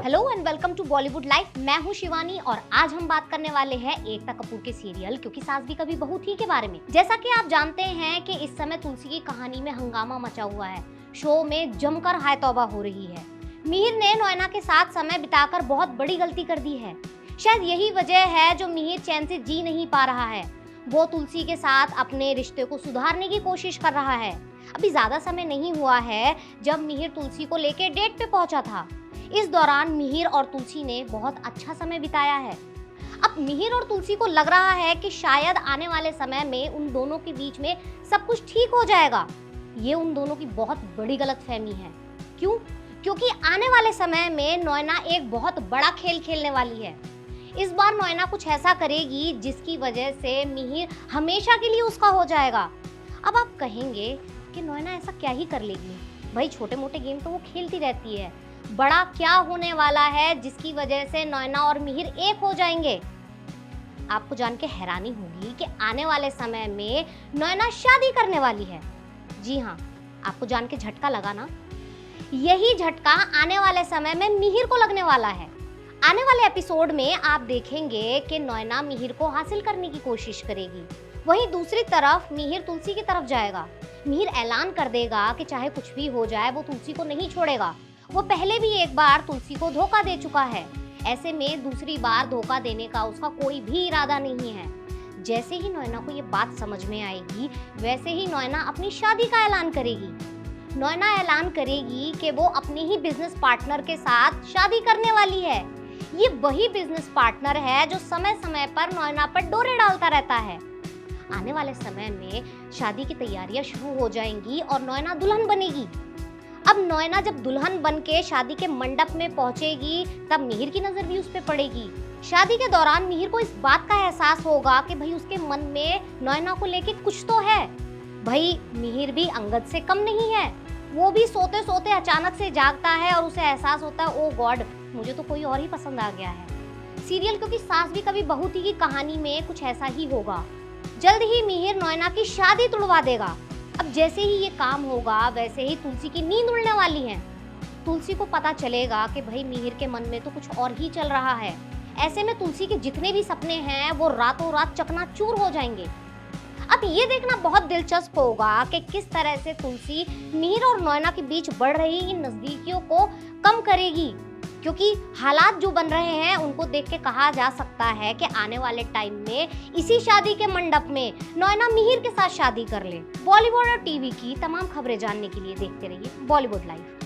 Hello and welcome to Bollywood life. मैं हूं शिवानी और आज हम बात करने वाले हैं एकता कपूर के सीरियल क्योंकि सास भी कभी बहू थी के बारे में। जैसा कि आप जानते हैं कि इस समय तुलसी की कहानी में हंगामा मचा हुआ है। शो में जमकर हाय तौबा हो रही है। मिहिर ने नोएना के साथ समय बिताकर बहुत बड़ी गलती कर दी है। शायद यही वजह है जो मिहिर चैन से जी नहीं पा रहा है। वो तुलसी के साथ अपने रिश्ते को सुधारने की कोशिश कर रहा है। अभी ज्यादा समय नहीं हुआ है जब मिहिर तुलसी को लेकर डेट पे पहुंचा था। इस दौरान मिहिर और तुलसी ने बहुत अच्छा समय बिताया है। अब मिहिर और तुलसी को लग रहा है कि शायद आने वाले समय में उन दोनों के बीच में सब कुछ ठीक हो जाएगा। ये उन दोनों की बहुत बड़ी गलतफहमी है। क्यों? क्योंकि आने वाले समय में नोएना एक बहुत बड़ा खेल खेलने वाली है। इस बार नोएना कुछ ऐसा करेगी जिसकी वजह से मिहिर हमेशा के लिए उसका हो जाएगा। अब आप कहेंगे कि नोएना ऐसा क्या ही कर लेगी? भाई छोटे मोटे गेम तो वो खेलती रहती है। बड़ा क्या होने वाला है जिसकी वजह से नोएना और मिहिर एक हो जाएंगे? आपको जान के हैरानी होगी कि आने वाले समय में नोएना शादी करने वाली है। जी हाँ, आपको जान के झटका लगा ना? यही झटका आने वाले समय में मिहिर को लगने वाला है। आने वाले एपिसोड में आप देखेंगे कि नोएना मिहिर को हासिल करने की कोशिश करेगी, वहीं दूसरी तरफ मिहिर तुलसी की तरफ जाएगा। मिहिर ऐलान कर देगा कि चाहे कुछ भी हो जाए वो तुलसी को नहीं छोड़ेगा। वो पहले भी एक बार तुलसी को धोखा दे चुका है। ऐसे में दूसरी बार धोखा देने का उसका कोई भी इरादा नहीं है। जैसे ही नोएना को ये बात समझ में आएगी वैसे ही नोएना अपनी शादी का ऐलान करेगी। नोएना ऐलान करेगी कि वो अपने ही बिजनेस पार्टनर के साथ शादी करने वाली है। ये वही बिजनेस पार्टनर है जो समय समय पर नोएना पर डोरे डालता रहता है। आने वाले समय में शादी की तैयारियां शुरू हो जाएंगी और नोएना दुल्हन बनेगी। अब नोएना जब दुल्हन बन के शादी के मंडप में पहुंचेगी तब मिहिर की नजर भी उस पे पड़ेगी। शादी के दौरान मिहिर को इस बात का एहसास होगा कि भाई उसके मन में नोएना को लेके कुछ तो है। भाई मिहिर भी अंगद से कम नहीं है। वो भी सोते सोते अचानक से जागता है और उसे एहसास होता है, ओ गॉड, मुझे तो कोई और ही पसंद आ गया है। सीरियल क्योंकि सास भी कभी बहू थी की कहानी में कुछ ऐसा ही होगा। जल्द ही मिहिर नोएना की शादी तुड़वा देगा। अब जैसे ही ये काम होगा वैसे ही तुलसी की नींद उड़ने वाली है। तुलसी को पता चलेगा कि भाई मिहिर के मन में तो कुछ और ही चल रहा है। ऐसे में तुलसी के जितने भी सपने हैं वो रातों रात चकनाचूर हो जाएंगे। अब ये देखना बहुत दिलचस्प होगा कि किस तरह से तुलसी मिहिर और नोएना के बीच बढ़ रही इन नजदीकियों को कम करेगी, क्योंकि हालात जो बन रहे हैं उनको देख के कहा जा सकता है कि आने वाले टाइम में इसी शादी के मंडप में नोएना मिहिर के साथ शादी कर ले। बॉलीवुड और टीवी की तमाम खबरें जानने के लिए देखते रहिए बॉलीवुड लाइव।